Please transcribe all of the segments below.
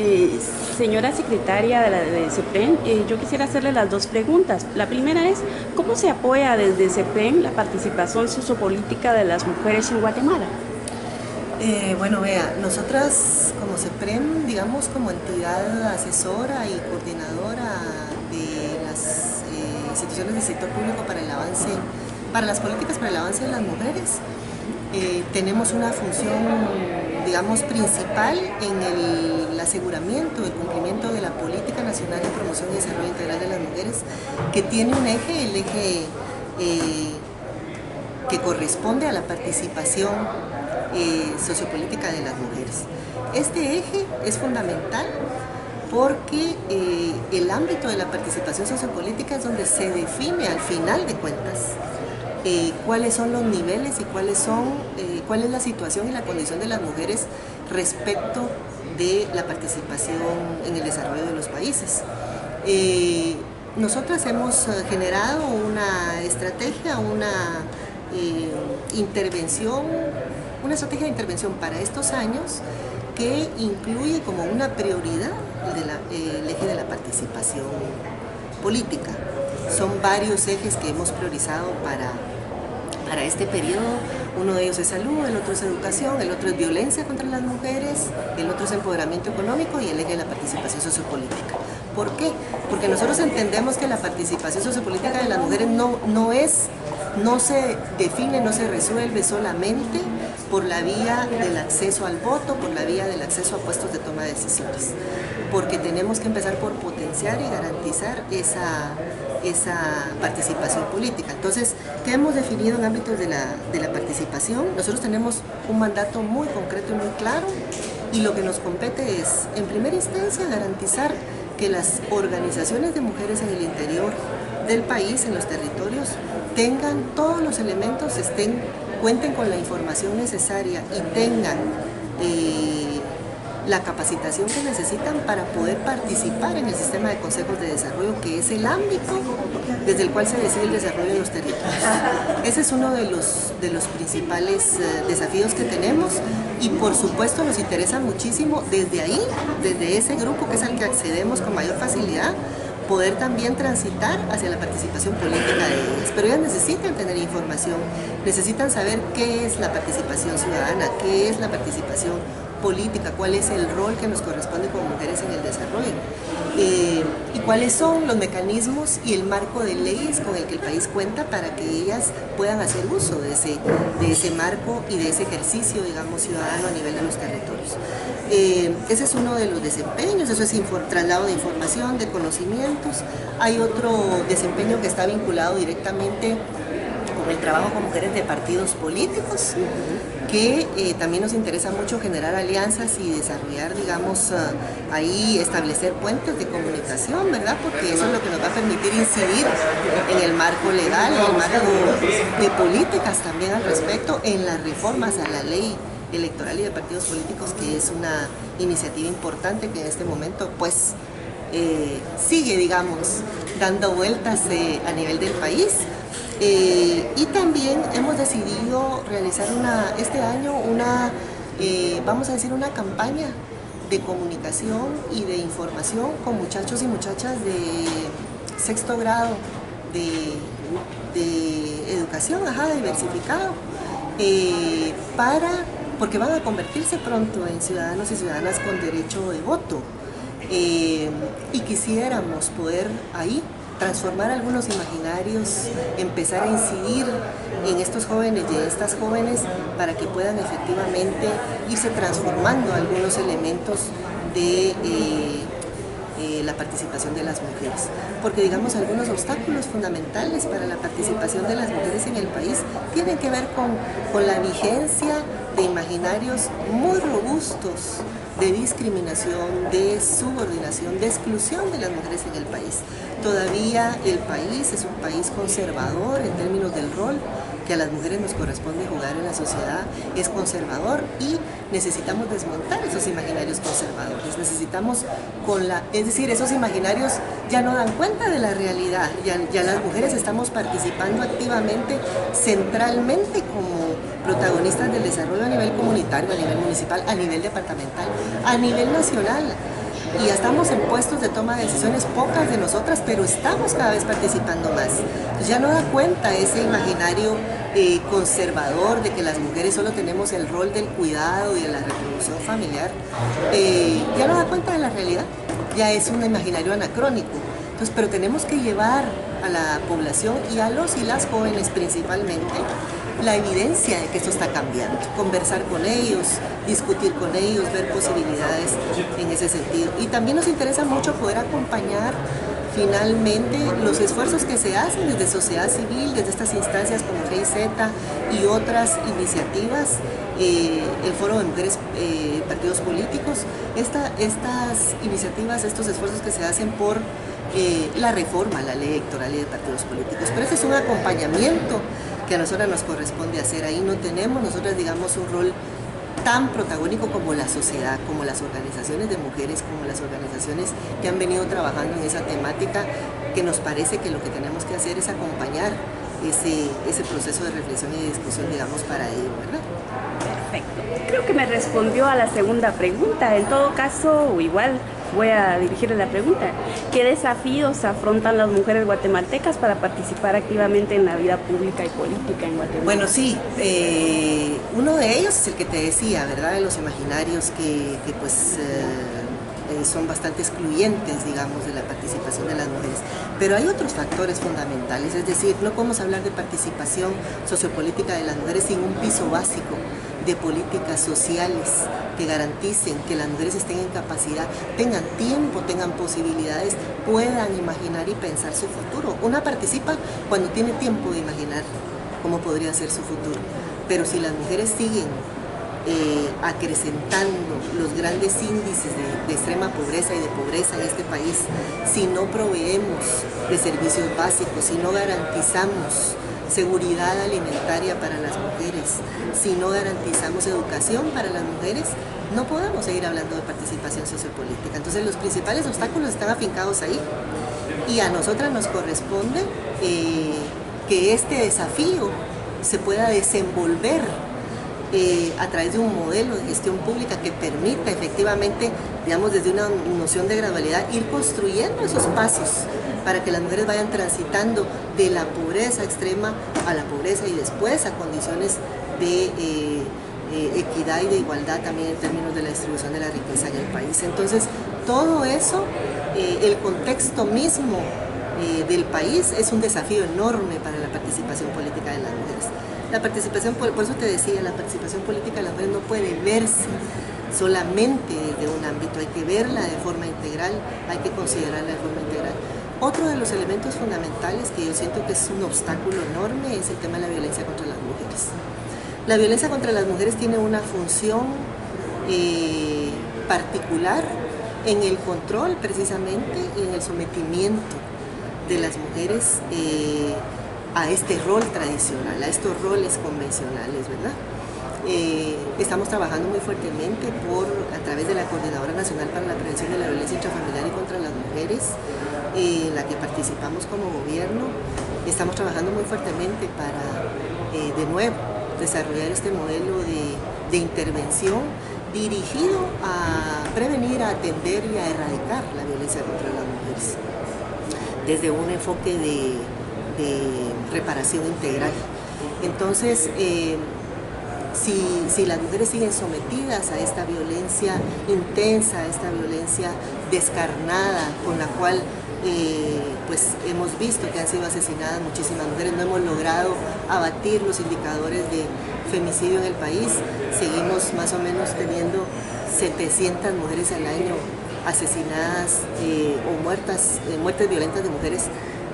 Eh, Señora secretaria de CEPREN, yo quisiera hacerle las dos preguntas. La primera es, ¿cómo se apoya desde CEPREN la participación sociopolítica de las mujeres en Guatemala? Bueno, vea, nosotras como CEPREM, digamos como entidad asesora y coordinadora de las instituciones del sector público para el avance, para las políticas para el avance de las mujeres, tenemos una función, digamos, principal en el aseguramiento, el cumplimiento de la Política Nacional de Promoción y Desarrollo Integral de las Mujeres, que tiene un eje, el eje que corresponde a la participación sociopolítica de las mujeres. Este eje es fundamental porque el ámbito de la participación sociopolítica es donde se define al final de cuentas cuáles son los niveles y cuál es la situación y la condición de las mujeres respecto de la participación en el desarrollo de los países. Nosotras hemos generado una estrategia, una estrategia de intervención para estos años que incluye como una prioridad el eje de la participación política. Son varios ejes que hemos priorizado para este periodo. Uno de ellos es salud, el otro es educación, el otro es violencia contra las mujeres, el otro es empoderamiento económico y el eje de la participación sociopolítica. ¿Por qué? Porque nosotros entendemos que la participación sociopolítica de las mujeres no se define, no se resuelve solamente por la vía del acceso al voto, por la vía del acceso a puestos de toma de decisiones, porque tenemos que empezar por potenciar y garantizar esa participación política. Entonces, ¿qué hemos definido en ámbitos de la participación? Nosotros tenemos un mandato muy concreto y muy claro, y lo que nos compete es, en primera instancia, garantizar que las organizaciones de mujeres en el interior del país, en los territorios, tengan todos los elementos, cuenten con la información necesaria y tengan la capacitación que necesitan para poder participar en el sistema de consejos de desarrollo, que es el ámbito desde el cual se decide el desarrollo de los territorios. Ese es uno de los principales desafíos que tenemos, y por supuesto nos interesa muchísimo desde ahí, desde ese grupo que es al que accedemos con mayor facilidad, poder también transitar hacia la participación política de ellas. Pero ellas necesitan tener información, necesitan saber qué es la participación ciudadana, qué es la participación política, cuál es el rol que nos corresponde como mujeres en el desarrollo, y cuáles son los mecanismos y el marco de leyes con el que el país cuenta para que ellas puedan hacer uso de ese marco y de ese ejercicio, digamos, ciudadano a nivel de los territorios. Ese es uno de los desempeños, eso es traslado de información, de conocimientos. Hay otro desempeño que está vinculado directamente con el trabajo con mujeres de partidos políticos, que también nos interesa mucho generar alianzas y desarrollar, digamos, ahí establecer puentes de comunicación, ¿verdad? Porque eso es lo que nos va a permitir incidir en el marco legal, en el marco de políticas también al respecto, en las reformas a la ley electoral y de partidos políticos, que es una iniciativa importante que en este momento pues sigue, digamos, dando vueltas a nivel del país. Y también hemos decidido realizar este año vamos a decir, una campaña de comunicación y de información con muchachos y muchachas de sexto grado de educación, diversificado, porque van a convertirse pronto en ciudadanos y ciudadanas con derecho de voto. Y quisiéramos poder ahí transformar algunos imaginarios, empezar a incidir en estos jóvenes y en estas jóvenes para que puedan efectivamente irse transformando algunos elementos de la participación de las mujeres. Porque, digamos, algunos obstáculos fundamentales para la participación de las mujeres en el país tienen que ver con la vigencia de imaginarios muy robustos de discriminación, de subordinación, de exclusión de las mujeres en el país. Todavía el país es un país conservador en términos del rol que a las mujeres nos corresponde jugar en la sociedad, es conservador, y necesitamos desmontar esos imaginarios conservadores. Es decir, esos imaginarios ya no dan cuenta de la realidad, ya las mujeres estamos participando activamente, centralmente, como protagonistas del desarrollo a nivel comunitario, a nivel municipal, a nivel departamental, a nivel nacional. y ya estamos en puestos de toma de decisiones, pocas de nosotras, pero estamos cada vez participando más. Entonces ya no da cuenta ese imaginario conservador de que las mujeres solo tenemos el rol del cuidado y de la reproducción familiar, ya no da cuenta de la realidad, ya es un imaginario anacrónico. Entonces, pero tenemos que llevar a la población y a los y las jóvenes principalmente la evidencia de que esto está cambiando, conversar con ellos, discutir con ellos, ver posibilidades en ese sentido. Y también nos interesa mucho poder acompañar finalmente los esfuerzos que se hacen desde sociedad civil, desde estas instancias como GIZ y otras iniciativas, el Foro de Mujeres Partidos Políticos, estas iniciativas, estos esfuerzos que se hacen por la reforma a la ley electoral y de partidos políticos. Pero ese es un acompañamiento que a nosotras nos corresponde hacer. Ahí no tenemos nosotras, digamos, un rol tan protagónico como la sociedad, como las organizaciones de mujeres, como las organizaciones que han venido trabajando en esa temática, que nos parece que lo que tenemos que hacer es acompañar ese proceso de reflexión y de discusión, digamos, para ello, ¿verdad? Perfecto. Creo que me respondió a la segunda pregunta. En todo caso, igual voy a dirigirle la pregunta. ¿Qué desafíos afrontan las mujeres guatemaltecas para participar activamente en la vida pública y política en Guatemala? Bueno, sí, uno de ellos es el que te decía, ¿verdad? De los imaginarios que son bastante excluyentes, digamos, de la participación de las mujeres. Pero hay otros factores fundamentales, es decir, no podemos hablar de participación sociopolítica de las mujeres sin un piso básico de políticas sociales que garanticen que las mujeres estén en capacidad, tengan tiempo, tengan posibilidades, puedan imaginar y pensar su futuro. Una participa cuando tiene tiempo de imaginar cómo podría ser su futuro. Pero si las mujeres siguen acrecentando los grandes índices de extrema pobreza y de pobreza en este país, si no proveemos de servicios básicos, si no garantizamos seguridad alimentaria para las mujeres, si no garantizamos educación para las mujeres, no podemos seguir hablando de participación sociopolítica. Entonces los principales obstáculos están afincados ahí y a nosotras nos corresponde que este desafío se pueda desenvolver a través de un modelo de gestión pública que permita efectivamente, digamos, desde una noción de gradualidad, ir construyendo esos pasos para que las mujeres vayan transitando de la pobreza extrema a la pobreza y después a condiciones de equidad y de igualdad también en términos de la distribución de la riqueza en el país. Entonces, todo eso, el contexto mismo del país es un desafío enorme para la participación política de las mujeres. La participación, por eso te decía, la participación política de las mujeres no puede verse solamente desde un ámbito, hay que verla de forma integral, hay que considerarla de forma integral. Otro de los elementos fundamentales que yo siento que es un obstáculo enorme es el tema de la violencia contra las mujeres. La violencia contra las mujeres tiene una función particular en el control precisamente y en el sometimiento de las mujeres a este rol tradicional, a estos roles convencionales, ¿verdad? Estamos trabajando muy fuertemente a través de la Coordinadora Nacional para la Prevención de la Violencia Intrafamiliar y contra las Mujeres, en la que participamos como gobierno. Estamos trabajando muy fuertemente para, de nuevo, desarrollar este modelo de intervención dirigido a prevenir, a atender y a erradicar la violencia contra las mujeres, desde un enfoque de reparación integral. Entonces, si las mujeres siguen sometidas a esta violencia intensa, a esta violencia descarnada con la cual pues hemos visto que han sido asesinadas muchísimas mujeres, no hemos logrado abatir los indicadores de femicidio en el país, seguimos más o menos teniendo 700 mujeres al año asesinadas o muertes violentas de mujeres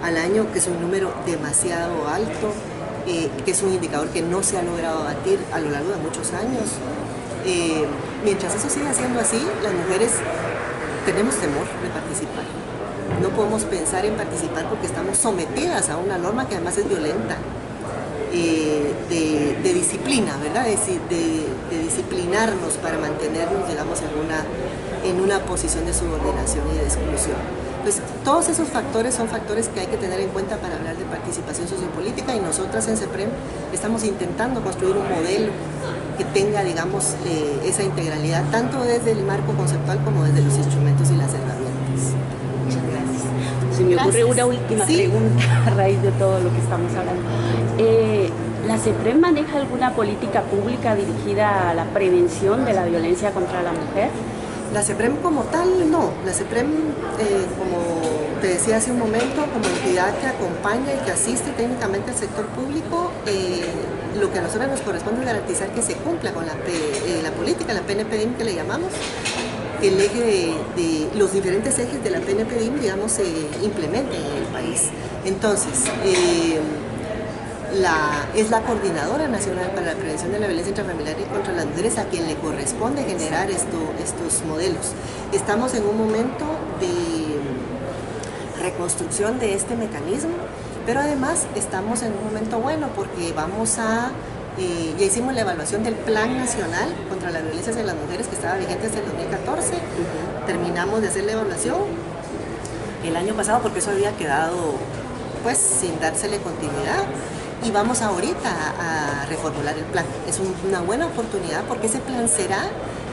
al año, que es un número demasiado alto, que es un indicador que no se ha logrado abatir a lo largo de muchos años. Mientras eso siga siendo así, las mujeres tenemos temor de participar. No podemos pensar en participar porque estamos sometidas a una norma que además es violenta, de disciplina, ¿verdad? De disciplinarnos para mantenernos, digamos, en una posición de subordinación y de exclusión. Pues todos esos factores son factores que hay que tener en cuenta para hablar de participación sociopolítica, y nosotras en CEPREM estamos intentando construir un modelo que tenga, digamos, esa integralidad, tanto desde el marco conceptual como desde los instrumentos y las herramientas. Muchas gracias. Se me ocurre una última pregunta a raíz de todo lo que estamos hablando. ¿La CEPREM maneja alguna política pública dirigida a la prevención de la violencia contra la mujer? La CEPREM como tal, no. La CEPREM, como te decía hace un momento, como entidad que acompaña y que asiste técnicamente al sector público, lo que a nosotros nos corresponde es garantizar que se cumpla con la política, la PNPDIM que le llamamos, que el eje de los diferentes ejes de la PNPDIM, digamos, se implementen en el país. Entonces, es la Coordinadora Nacional para la Prevención de la Violencia Intrafamiliar y contra las Mujeres a quien le corresponde generar estos modelos. Estamos en un momento de reconstrucción de este mecanismo, pero además estamos en un momento bueno porque ya hicimos la evaluación del Plan Nacional contra la Violencia hacia las Mujeres que estaba vigente desde el 2014. Terminamos de hacer la evaluación el año pasado porque eso había quedado pues sin dársele continuidad. Y vamos ahorita a reformular el plan. Es una buena oportunidad porque ese plan será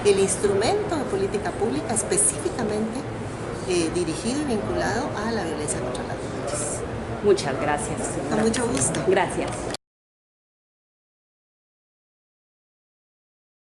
el instrumento de política pública específicamente dirigido y vinculado a la violencia contra las mujeres. Muchas gracias. Con mucho gusto. Gracias.